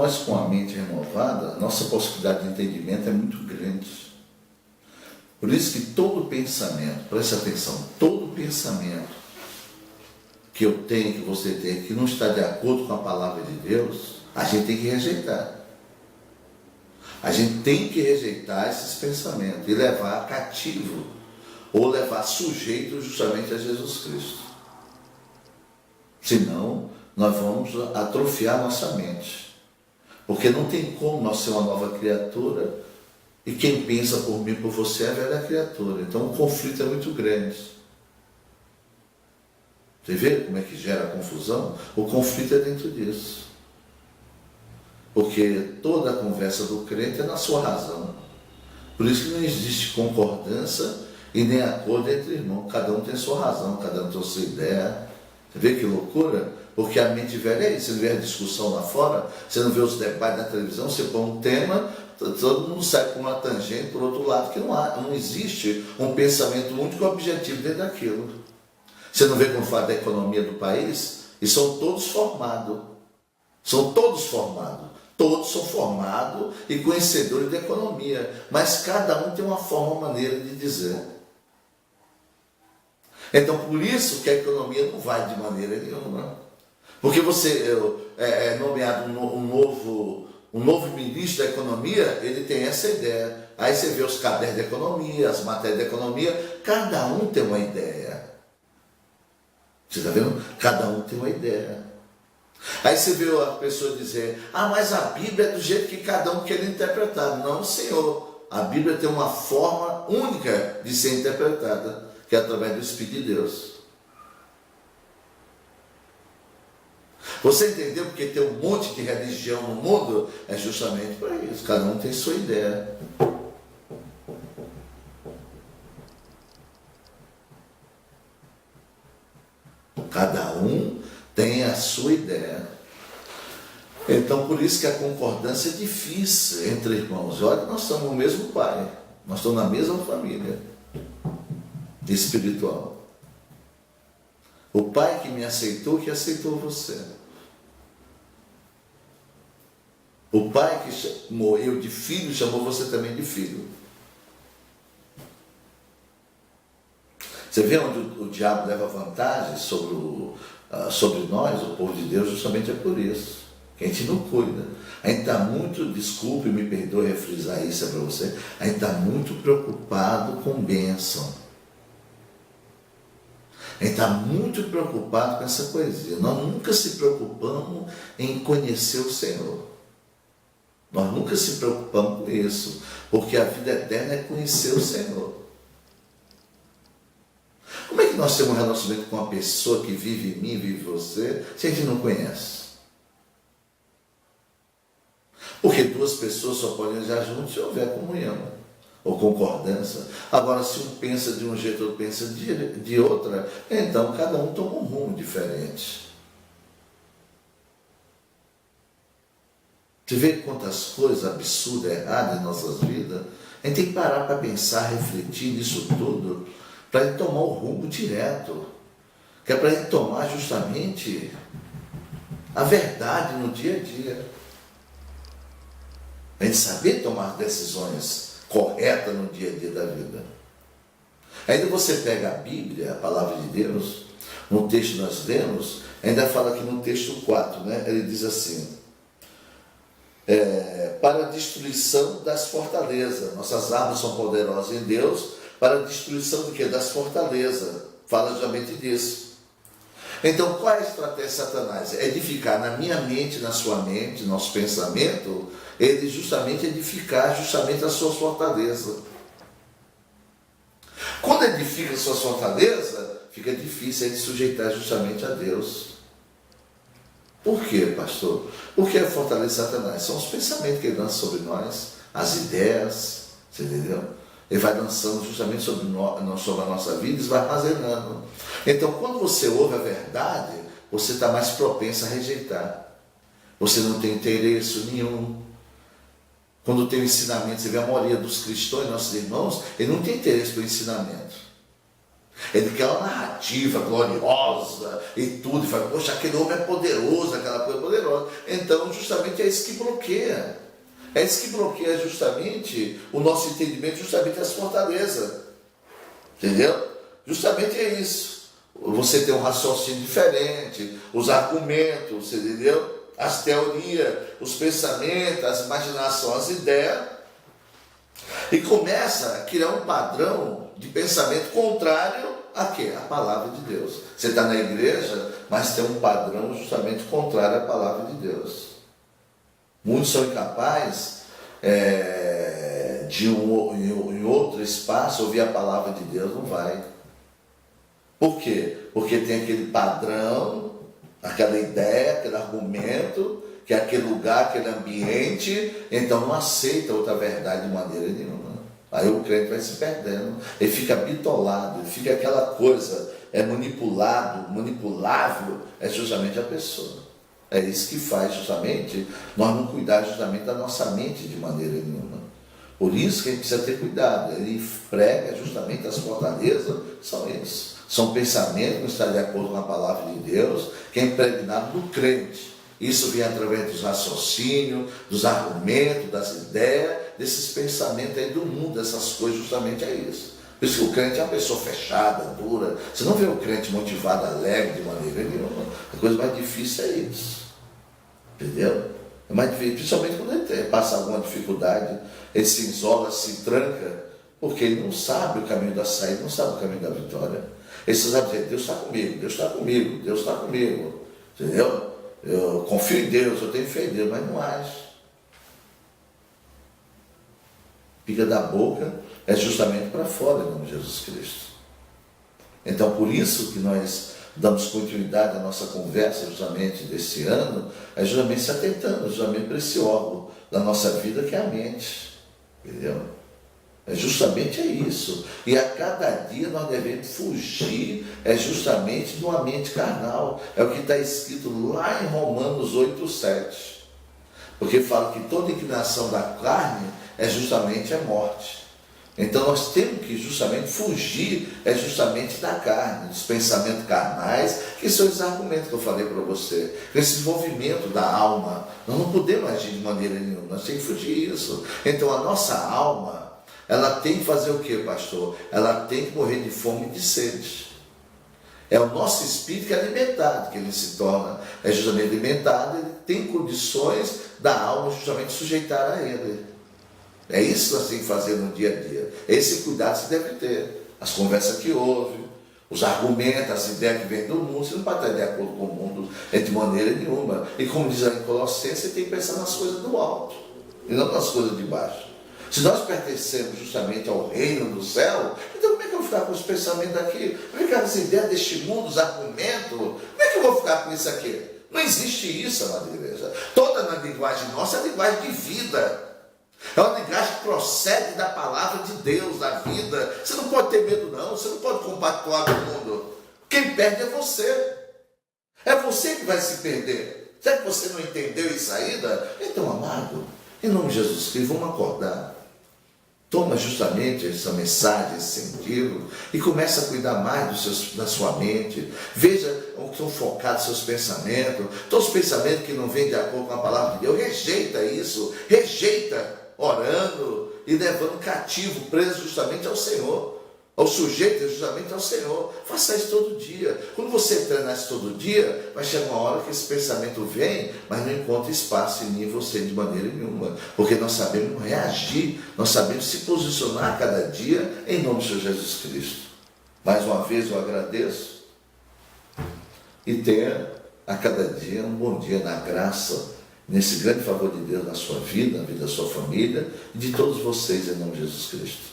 nós com a mente renovada, nossa possibilidade de entendimento é muito grande. Por isso que todo pensamento, preste atenção, todo pensamento que eu tenho, que você tem, que não está de acordo com a palavra de Deus, a gente tem que rejeitar. A gente tem que rejeitar esses pensamentos e levar cativo, ou levar sujeito justamente a Jesus Cristo. Senão, nós vamos atrofiar nossa mente. Porque não tem como nós ser uma nova criatura e quem pensa por mim, por você, é a velha criatura. Então o conflito é muito grande. Você vê como é que gera confusão? O conflito é dentro disso. Porque toda a conversa do crente é na sua razão. Por isso que não existe concordância e nem acordo entre irmãos. Cada um tem sua razão, cada um tem sua ideia. Você vê que loucura? Porque a mente velha é isso. Você não vê a discussão lá fora, você não vê os debates na televisão, você põe um tema, todo mundo sai por uma tangente, por outro lado, que não existe um pensamento único objetivo dentro daquilo. Você não vê quando fala da economia do país? E são todos formados. São todos formados. Todos são formados e conhecedores da economia. Mas cada um tem uma forma, uma maneira de dizer. Então, por isso que a economia não vai de maneira nenhuma. Porque você é nomeado um novo ministro da economia, ele tem essa ideia. Aí você vê os cadernos de economia, as matérias de economia, cada um tem uma ideia. Você está vendo? Cada um tem uma ideia. Aí você vê a pessoa dizer, mas a Bíblia é do jeito que cada um quer interpretar. Não, Senhor. A Bíblia tem uma forma única de ser interpretada, que é através do Espírito de Deus. Você entendeu porque tem um monte de religião no mundo? É justamente para isso. Cada um tem sua ideia. Cada um tem a sua ideia. Então, por isso que a concordância é difícil entre irmãos. Olha, nós somos o mesmo pai. Nós estamos na mesma família espiritual. O pai que me aceitou, que aceitou você. O pai que morreu de filho, chamou você também de filho. Você vê onde o diabo leva vantagem sobre nós, o povo de Deus, justamente é por isso. Que a gente não cuida. A gente está muito, desculpe, me perdoe refrisar isso para você, a gente está muito preocupado com bênção. A gente está muito preocupado com essa coisinha. Nós nunca se preocupamos em conhecer o Senhor. Nós nunca se preocupamos com isso, porque a vida eterna é conhecer o Senhor. Como é que nós temos um relacionamento com uma pessoa que vive em mim, vive em você, se a gente não conhece? Porque duas pessoas só podem andar juntas se houver comunhão ou concordância. Agora, se um pensa de um jeito, outro pensa de outra, então cada um toma um rumo diferente. Você vê quantas coisas absurdas, erradas em nossas vidas? A gente tem que parar para pensar, refletir nisso tudo, para a gente tomar o rumo direto, que é para a gente tomar justamente a verdade no dia a dia. A gente saber tomar decisões corretas no dia a dia da vida. Ainda você pega a Bíblia, a palavra de Deus, no texto que nós lemos, ainda fala aqui no texto 4, né? Ele diz assim, para a destruição das fortalezas. Nossas armas são poderosas em Deus, para a destruição do quê? Das fortalezas. Fala justamente disso. Então, qual é a estratégia de Satanás? É edificar na minha mente, na sua mente, nosso pensamento, ele justamente edificar justamente as suas fortalezas. Quando edifica as suas fortalezas, fica difícil de sujeitar justamente a Deus. Por quê, pastor? Porque é fortaleza Satanás. São os pensamentos que ele lança sobre nós, as ideias, você entendeu? Ele vai lançando justamente sobre a nossa vida e vai armazenando. Então, quando você ouve a verdade, você está mais propenso a rejeitar. Você não tem interesse nenhum. Quando tem o ensinamento, você vê a maioria dos cristãos, nossos irmãos, ele não tem interesse pelo ensinamento. Ele quer uma narrativa gloriosa e tudo, e fala, poxa, aquele homem é poderoso, aquela coisa poderosa. Então, justamente é isso que bloqueia. É isso que bloqueia justamente o nosso entendimento, justamente as fortalezas. Entendeu? Justamente é isso. Você tem um raciocínio diferente, os argumentos, você entendeu? As teorias, os pensamentos, as imaginações, as ideias. E começa a criar um padrão de pensamento contrário a quê? A palavra de Deus. Você está na igreja, mas tem um padrão justamente contrário à palavra de Deus. Muitos são incapazes de em outro espaço ouvir a palavra de Deus, não vai. Por quê? Porque tem aquele padrão, aquela ideia, aquele argumento, que é aquele lugar, aquele ambiente, então não aceita outra verdade de maneira nenhuma. Aí o crente vai se perdendo, ele fica bitolado, ele fica aquela coisa, manipulável, é justamente a pessoa. É isso que faz justamente nós não cuidar justamente da nossa mente de maneira nenhuma. Por isso que a gente precisa ter cuidado. Ele prega justamente as fortalezas, são isso. São pensamentos que não estão de acordo com a palavra de Deus, que é impregnado do crente. Isso vem através dos raciocínios, dos argumentos, das ideias, desses pensamentos aí do mundo, dessas coisas, justamente é isso. Por isso que o crente é uma pessoa fechada, dura. Você não vê o crente motivado, alegre de maneira nenhuma. A coisa mais difícil é isso. Entendeu? É mais difícil, principalmente quando ele passa alguma dificuldade, ele se isola, se tranca, porque ele não sabe o caminho da saída, não sabe o caminho da vitória. Ele só sabe dizer, Deus está comigo, Deus está comigo, Deus está comigo. Entendeu? Eu confio em Deus, eu tenho fé em Deus, mas não age. Fica da boca, é justamente para fora, em nome de Jesus Cristo. Então, por isso que nós damos continuidade à nossa conversa justamente desse ano, é justamente se atentando justamente para esse órgão da nossa vida que é a mente. Entendeu? É justamente isso. E a cada dia nós devemos fugir justamente de uma mente carnal. É o que está escrito lá em Romanos 8:7. Porque fala que toda inclinação da carne justamente morte. Então nós temos que justamente fugir justamente da carne, dos pensamentos carnais, que são os argumentos que eu falei para você, esse desenvolvimento da alma. Nós não podemos agir de maneira nenhuma, nós temos que fugir disso. Então a nossa alma, ela tem que fazer o que, pastor? Ela tem que morrer de fome e de sede. É o nosso espírito que é alimentado, que ele se torna justamente alimentado, ele tem condições da alma justamente sujeitar a ele. É isso que nós temos que fazer no dia a dia. Esse cuidado você deve ter. As conversas que houve, os argumentos, as ideias que vêm do mundo, você não pode estar de acordo com o mundo de maneira nenhuma. E como diz lá em Colossenses, você tem que pensar nas coisas do alto e não nas coisas de baixo. Se nós pertencemos justamente ao reino do céu, então como é que eu vou ficar com os pensamentos daqui? Como é que as ideias deste mundo, os argumentos, como é que eu vou ficar com isso aqui? Não existe isso, amada igreja. Toda a linguagem nossa é linguagem de vida. É uma linguagem que procede da palavra de Deus, da vida. Você não pode ter medo não, você não pode compactuar com o mundo. Quem perde é você. É você que vai se perder. Será que você não entendeu isso ainda? Então, amado, em nome de Jesus Cristo, vamos acordar. Toma justamente essa mensagem, esse sentido, e começa a cuidar mais da sua mente. Veja onde estão focados seus pensamentos. Todos os pensamentos que não vêm de acordo com a palavra de Deus, rejeita isso, rejeita, orando e levando cativo, preso justamente ao Senhor, ao sujeito justamente ao Senhor. Faça isso todo dia. Quando você treinar isso todo dia, vai chegar uma hora que esse pensamento vem, mas não encontra espaço em você de maneira nenhuma, porque nós sabemos reagir, nós sabemos se posicionar a cada dia em nome do Senhor Jesus Cristo. Mais uma vez eu agradeço e tenha a cada dia um bom dia na graça, nesse grande favor de Deus na sua vida, na vida da sua família e de todos vocês em nome de Jesus Cristo.